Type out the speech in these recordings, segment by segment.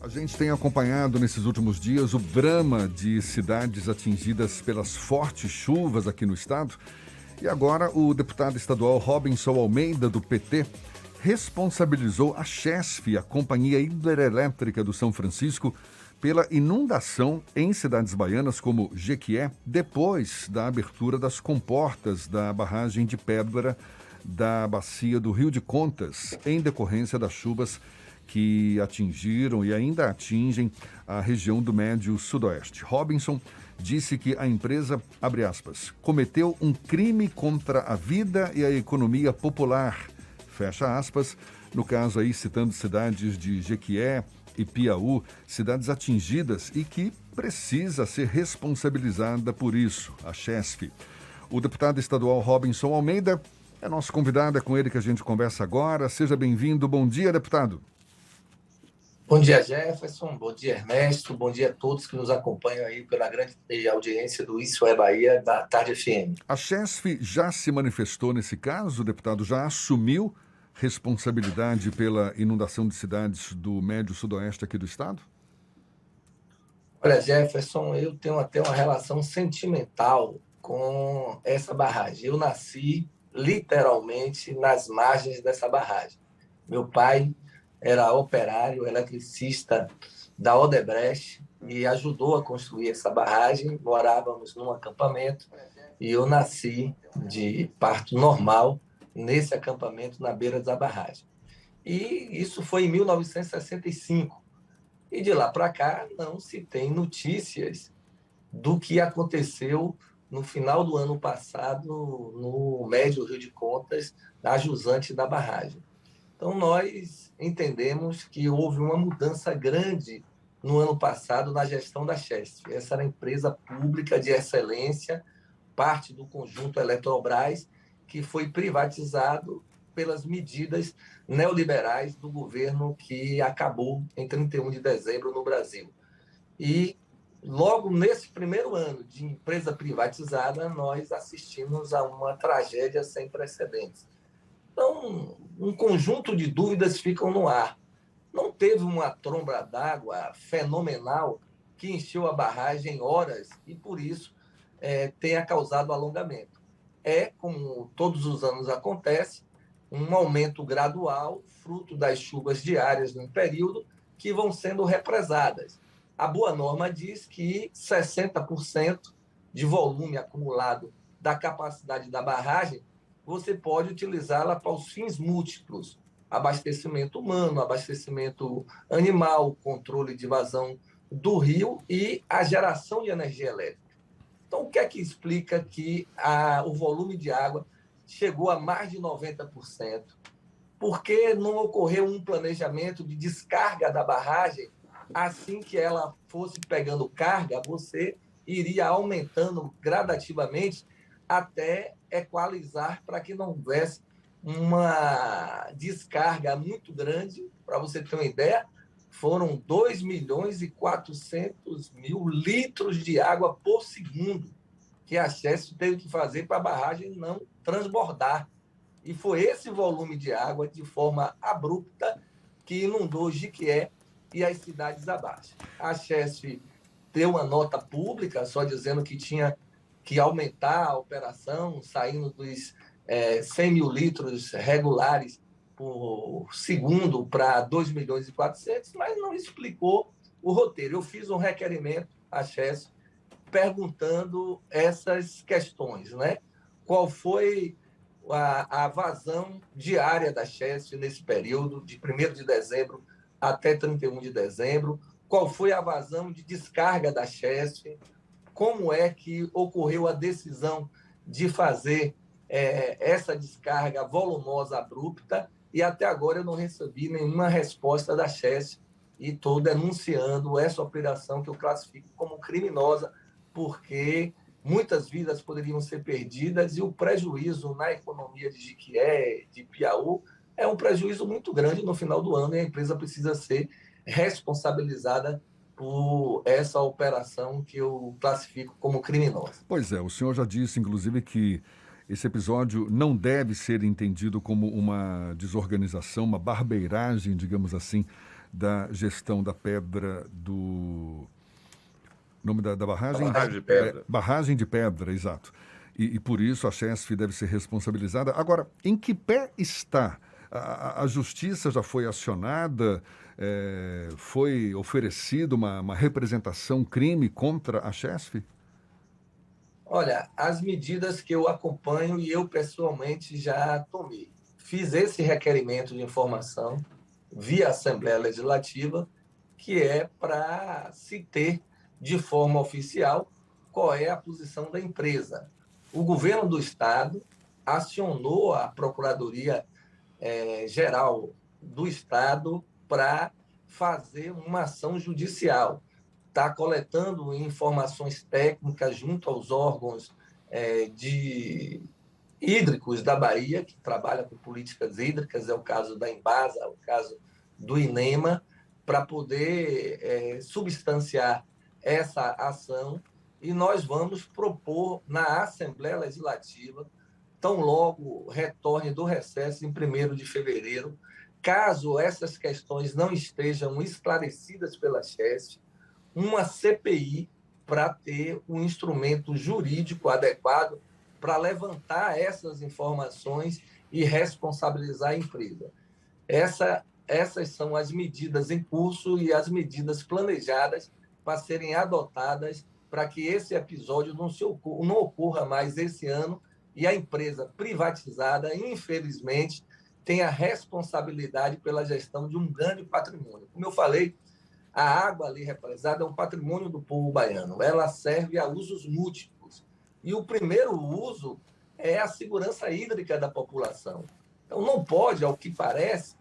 A gente tem acompanhado nesses últimos dias o drama de cidades atingidas pelas fortes chuvas aqui no estado. E agora o deputado estadual Robinson Almeida, do PT, responsabilizou a Chesf, a Companhia Hidrelétrica do São Francisco, pela inundação em cidades baianas como Jequié, depois da abertura das comportas da barragem de Pérbara da bacia do Rio de Contas, em decorrência das chuvas que atingiram e ainda atingem a região do Médio Sudoeste. Robinson disse que a empresa, abre aspas, cometeu um crime contra a vida e a economia popular, fecha aspas, no caso aí citando cidades de Jequié e Piauí, cidades atingidas e que precisa ser responsabilizada por isso, a Chesf. O deputado estadual Robinson Almeida é nosso convidado, é com ele que a gente conversa agora. Seja bem-vindo. Bom dia, deputado. Bom dia, Jefferson. Bom dia, Ernesto. Bom dia a todos que nos acompanham aí pela grande audiência do Isso é Bahia, da Tarde FM. A Chesf já se manifestou nesse caso, deputado? Já assumiu responsabilidade pela inundação de cidades do Médio Sudoeste aqui do estado? Olha, Jefferson, eu tenho até uma relação sentimental com essa barragem. Eu nasci literalmente nas margens dessa barragem. Meu pai era operário, eletricista da Odebrecht e ajudou a construir essa barragem. Morávamos num acampamento e eu nasci de parto normal nesse acampamento na beira da barragem. E isso foi em 1965. E de lá para cá não se tem notícias do que aconteceu no final do ano passado no Médio Rio de Contas, na jusante da barragem. Então, nós entendemos que houve uma mudança grande no ano passado na gestão da Chesf. Essa era a empresa pública de excelência, parte do conjunto Eletrobras, que foi privatizado pelas medidas neoliberais do governo que acabou em 31 de dezembro no Brasil. E logo nesse primeiro ano de empresa privatizada, nós assistimos a uma tragédia sem precedentes. Então, um conjunto de dúvidas ficam no ar. Não teve uma tromba d'água fenomenal que encheu a barragem em horas e, por isso, tenha causado alongamento. Como todos os anos acontece, um aumento gradual, fruto das chuvas diárias no período, que vão sendo represadas. A boa norma diz que 60% de volume acumulado da capacidade da barragem você pode utilizá-la para os fins múltiplos: abastecimento humano, abastecimento animal, controle de vazão do rio e a geração de energia elétrica. Então, o que é que explica que o volume de água chegou a mais de 90%? Por que não ocorreu um planejamento de descarga da barragem? Assim que ela fosse pegando carga, você iria aumentando gradativamente até equalizar para que não houvesse uma descarga muito grande. Para você ter uma ideia, foram 2.400.000 litros de água por segundo que a Chesf teve que fazer para a barragem não transbordar. E foi esse volume de água, de forma abrupta, que inundou Jequié e as cidades abaixo. A Chesf deu uma nota pública só dizendo que tinha que aumentar a operação, saindo dos 100 mil litros regulares por segundo para 2.400.000, mas não explicou o roteiro. Eu fiz um requerimento à Chesf perguntando essas questões, né? Qual foi a vazão diária da Chesf nesse período, de 1º de dezembro até 31 de dezembro? Qual foi a vazão de descarga da Chesf? Como é que ocorreu a decisão de fazer essa descarga volumosa abrupta? E até agora eu não recebi nenhuma resposta da Chesf e estou denunciando essa operação que eu classifico como criminosa, porque muitas vidas poderiam ser perdidas e o prejuízo na economia de Jequié, de Piauí, é um prejuízo muito grande no final do ano e a empresa precisa ser responsabilizada por essa operação que eu classifico como criminosa. Pois é, o senhor já disse, inclusive, que esse episódio não deve ser entendido como uma desorganização, uma barbeiragem, digamos assim, da gestão da pedra do... nome da barragem? Barragem de Pedra. Barragem de Pedra, exato. E por isso a Chesf deve ser responsabilizada. Agora, em que pé está? A justiça já foi acionada? Foi oferecida uma representação crime contra a Chesf? Olha, as medidas que eu acompanho e eu pessoalmente já tomei. Fiz esse requerimento de informação via Assembleia Legislativa, que é para se ter de forma oficial qual é a posição da empresa. O governo do Estado acionou a Procuradoria Geral do Estado para fazer uma ação judicial. Está coletando informações técnicas junto aos órgãos de hídricos da Bahia, que trabalha com políticas hídricas, é o caso da Embasa, é o caso do INEMA, para poder substanciar essa ação, e nós vamos propor na Assembleia Legislativa, tão logo retorne do recesso em 1º de fevereiro, caso essas questões não estejam esclarecidas pela Chesf, uma CPI para ter um instrumento jurídico adequado para levantar essas informações e responsabilizar a empresa. Essas são as medidas em curso e as medidas planejadas para serem adotadas para que esse episódio não ocorra mais esse ano e a empresa privatizada, infelizmente, tenha responsabilidade pela gestão de um grande patrimônio. Como eu falei, a água ali represada é um patrimônio do povo baiano. Ela serve a usos múltiplos. E o primeiro uso é a segurança hídrica da população. Então, não pode, ao que parece,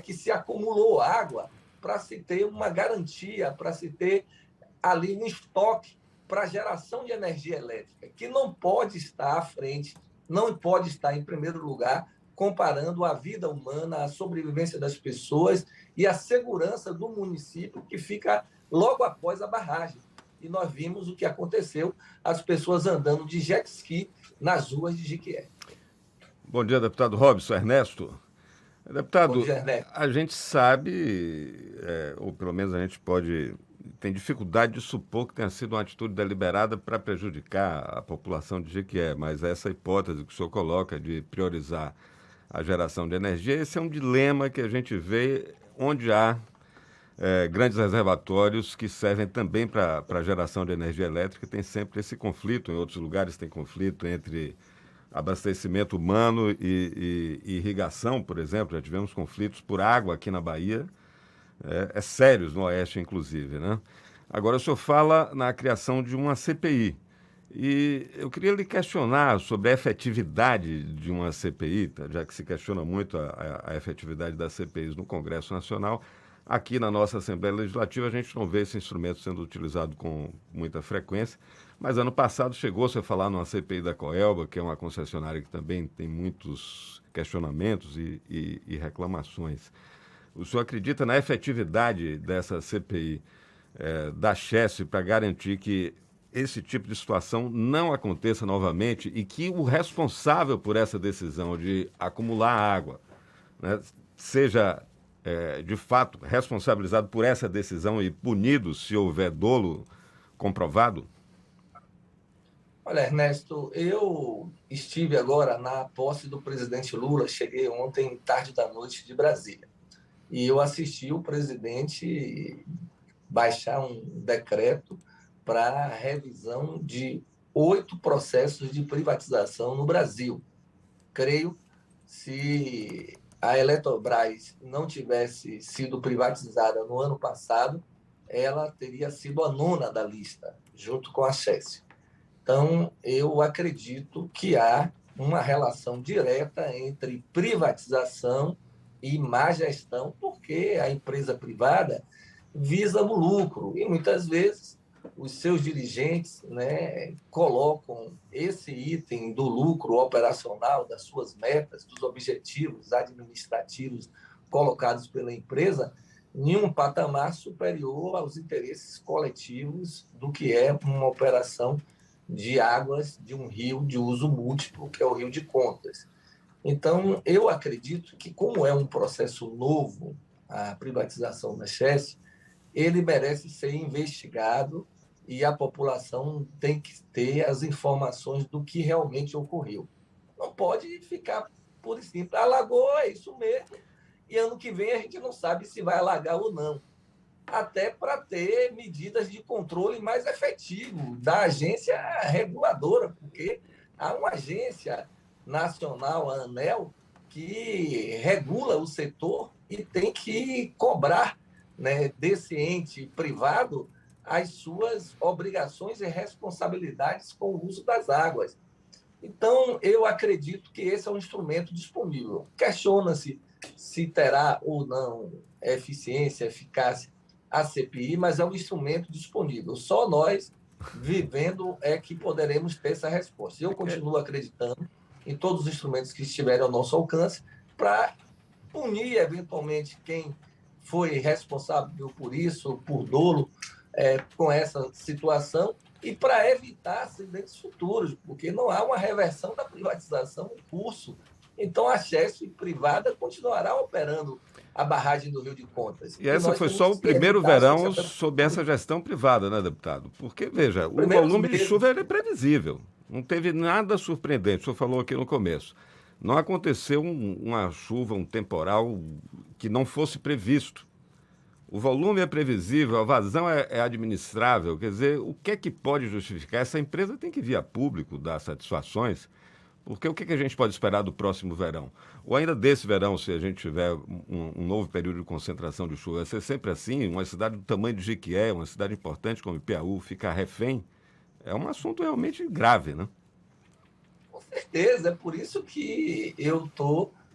que se acumulou água para se ter uma garantia, para se ter ali um estoque para a geração de energia elétrica, que não pode estar à frente, não pode estar em primeiro lugar, comparando a vida humana, a sobrevivência das pessoas e a segurança do município que fica logo após a barragem. E nós vimos o que aconteceu, as pessoas andando de jet ski nas ruas de Jequié. Bom dia, deputado Robson Ernesto. Deputado, Bom dia, Ernesto. a gente sabe, ou pelo menos a gente tem dificuldade de supor que tenha sido uma atitude deliberada para prejudicar a população de Jequié, mas essa hipótese que o senhor coloca de priorizar a geração de energia, esse é um dilema que a gente vê onde há grandes reservatórios que servem também para a geração de energia elétrica. Tem sempre esse conflito, em outros lugares tem conflito entre abastecimento humano e irrigação, por exemplo. Já tivemos conflitos por água aqui na Bahia, sérios no Oeste, inclusive, né? Agora, o senhor fala na criação de uma CPI. E eu queria lhe questionar sobre a efetividade de uma CPI, tá? Já que se questiona muito a efetividade das CPIs no Congresso Nacional. Aqui na nossa Assembleia Legislativa a gente não vê esse instrumento sendo utilizado com muita frequência, mas ano passado chegou-se a falar numa CPI da Coelba, que é uma concessionária que também tem muitos questionamentos e reclamações. O senhor acredita na efetividade dessa CPI da Chesf para garantir que esse tipo de situação não aconteça novamente e que o responsável por essa decisão de acumular água, né, seja, de fato, responsabilizado por essa decisão e punido se houver dolo comprovado? Olha, Ernesto, eu estive agora na posse do presidente Lula, cheguei ontem tarde da noite de Brasília, e eu assisti o presidente baixar um decreto para a revisão de 8 processos de privatização no Brasil. Creio, se a Eletrobras não tivesse sido privatizada no ano passado, ela teria sido a 9ª da lista, junto com a Chesf. Então, eu acredito que há uma relação direta entre privatização e má gestão, porque a empresa privada visa o lucro e, muitas vezes, os seus dirigentes, né, colocam esse item do lucro operacional, das suas metas, dos objetivos administrativos colocados pela empresa, em um patamar superior aos interesses coletivos do que é uma operação de águas de um rio de uso múltiplo, que é o Rio de Contas. Então, eu acredito que, como é um processo novo, a privatização da Chesf, ele merece ser investigado e a população tem que ter as informações do que realmente ocorreu. Não pode ficar por simples. Alagou, é isso mesmo. E ano que vem a gente não sabe se vai alagar ou não. Até para ter medidas de controle mais efetivo da agência reguladora, porque há uma agência nacional, a ANEEL, que regula o setor e tem que cobrar, né, desse ente privado as suas obrigações e responsabilidades com o uso das águas. Então, eu acredito que esse é um instrumento disponível. Questiona-se se terá ou não eficiência, eficácia a CPI, mas é um instrumento disponível. Só nós, vivendo, é que poderemos ter essa resposta. Eu continuo acreditando em todos os instrumentos que estiverem ao nosso alcance para punir, eventualmente, quem foi responsável por isso, por dolo, com essa situação, e para evitar acidentes futuros, porque não há uma reversão da privatização em curso. Então, a Chesf privada continuará operando a barragem do Rio de Contas. E essa foi só o primeiro verão sob essa gestão privada, né, deputado? Porque, veja, o volume de chuva é previsível. Não teve nada surpreendente. O senhor falou aqui no começo. Não aconteceu uma chuva, um temporal que não fosse previsto. O volume é previsível, a vazão é administrável. Quer dizer, o que é que pode justificar? Essa empresa tem que vir a público dar satisfações, porque o que é que a gente pode esperar do próximo verão? Ou ainda desse verão, se a gente tiver um novo período de concentração de chuva, vai ser sempre assim? Uma cidade do tamanho de Jequié, uma cidade importante como Piauí, ficar refém, é um assunto realmente grave, né? Com certeza, é por isso que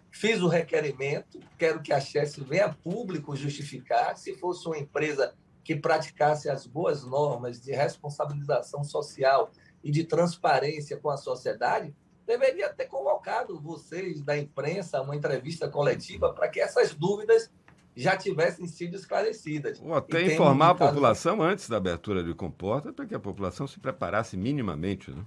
fiz o requerimento, quero que a Chesf venha a público justificar. Se fosse uma empresa que praticasse as boas normas de responsabilização social e de transparência com a sociedade, deveria ter convocado vocês da imprensa a uma entrevista coletiva para que essas dúvidas já tivessem sido esclarecidas. Ou até informar a população antes da abertura de comporta, para que a população se preparasse minimamente, né?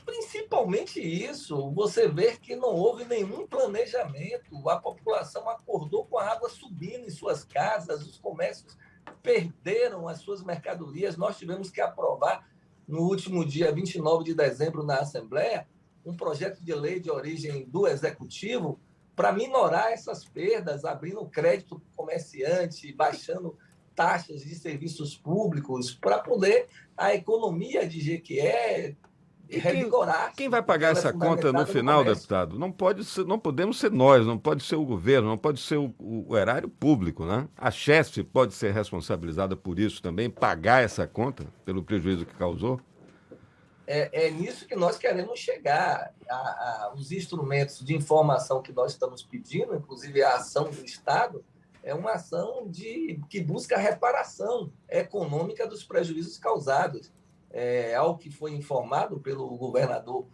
Principalmente isso, você vê que não houve nenhum planejamento, a população acordou com a água subindo em suas casas, os comércios perderam as suas mercadorias. Nós tivemos que aprovar, no último dia 29 de dezembro, na Assembleia, um projeto de lei de origem do Executivo para minorar essas perdas, abrindo crédito para o comerciante, baixando taxas de serviços públicos, para poder a economia de Jequié revigorar. Quem vai pagar essa conta no final, deputado? Não podemos ser nós, não pode ser o governo, não pode ser o erário público, né? A Chesf pode ser responsabilizada por isso também, pagar essa conta pelo prejuízo que causou? É nisso que nós queremos chegar. Os instrumentos de informação que nós estamos pedindo, inclusive a ação do Estado, é uma ação que busca a reparação econômica dos prejuízos causados. Ao que foi informado pelo governador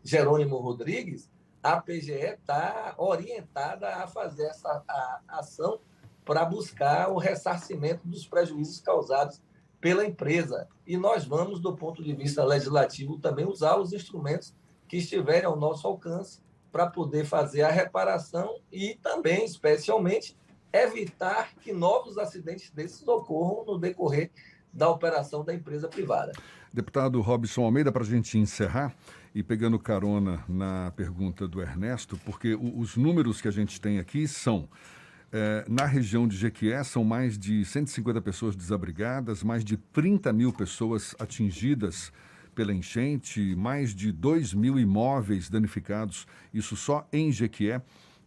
Jerônimo Rodrigues, a PGE está orientada a fazer essa ação para buscar o ressarcimento dos prejuízos causados pela empresa. E nós vamos, do ponto de vista legislativo, também usar os instrumentos que estiverem ao nosso alcance para poder fazer a reparação e também, especialmente, evitar que novos acidentes desses ocorram no decorrer da operação da empresa privada. Deputado Robson Almeida, para a gente encerrar, e pegando carona na pergunta do Ernesto, porque os números que a gente tem aqui são, na região de Jequié, são mais de 150 pessoas desabrigadas, mais de 30 mil pessoas atingidas pela enchente, mais de 2 mil imóveis danificados, isso só em Jequié,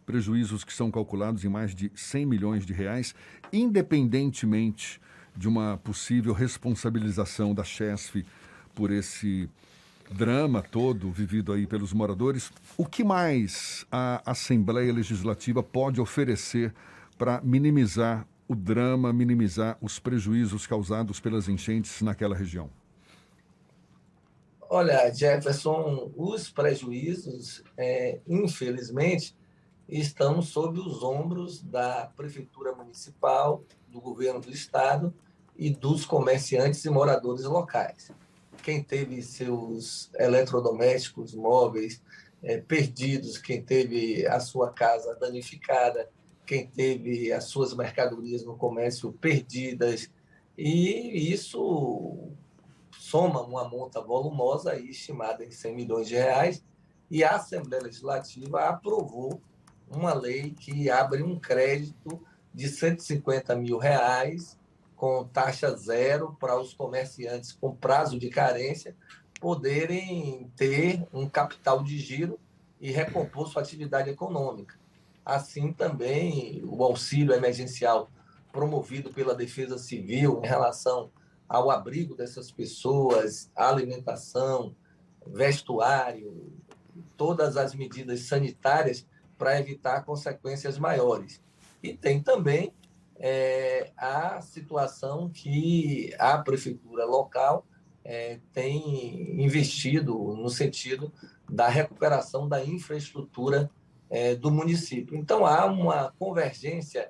prejuízos que são calculados em mais de 100 milhões de reais, independentemente de uma possível responsabilização da Chesf por esse drama todo vivido aí pelos moradores. O que mais a Assembleia Legislativa pode oferecer para minimizar o drama, minimizar os prejuízos causados pelas enchentes naquela região? Olha, Jefferson, os prejuízos, infelizmente, estão sob os ombros da Prefeitura Municipal, do Governo do Estado e dos comerciantes e moradores locais. Quem teve seus eletrodomésticos móveis perdidos, quem teve a sua casa danificada, quem teve as suas mercadorias no comércio perdidas, e isso soma uma monta volumosa aí, estimada em 100 milhões de reais, e a Assembleia Legislativa aprovou uma lei que abre um crédito de 150 mil reais com taxa zero para os comerciantes com prazo de carência poderem ter um capital de giro e recompor sua atividade econômica. Assim também o auxílio emergencial promovido pela Defesa Civil em relação ao abrigo dessas pessoas, alimentação, vestuário, todas as medidas sanitárias para evitar consequências maiores. E tem também a situação que a prefeitura local tem investido no sentido da recuperação da infraestrutura do município. Então, há uma convergência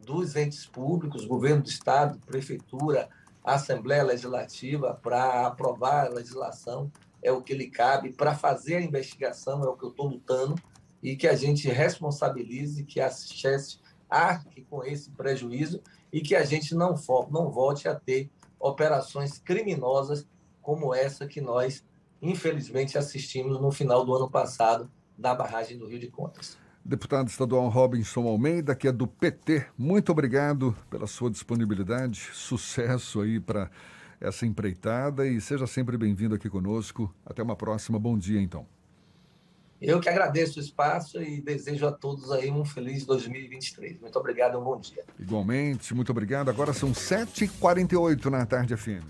dos entes públicos, governo do Estado, prefeitura, Assembleia Legislativa, para aprovar a legislação, é o que lhe cabe, para fazer a investigação, é o que eu estou lutando, e que a gente responsabilize, que a SESC arque com esse prejuízo e que a gente não volte a ter operações criminosas como essa que nós, infelizmente, assistimos no final do ano passado na barragem do Rio de Contas. Deputado estadual Robinson Almeida, que é do PT, muito obrigado pela sua disponibilidade, sucesso aí para essa empreitada e seja sempre bem-vindo aqui conosco. Até uma próxima, bom dia então. Eu que agradeço o espaço e desejo a todos aí um feliz 2023. Muito obrigado e um bom dia. Igualmente, muito obrigado. Agora são 7h48 na Tarde FM.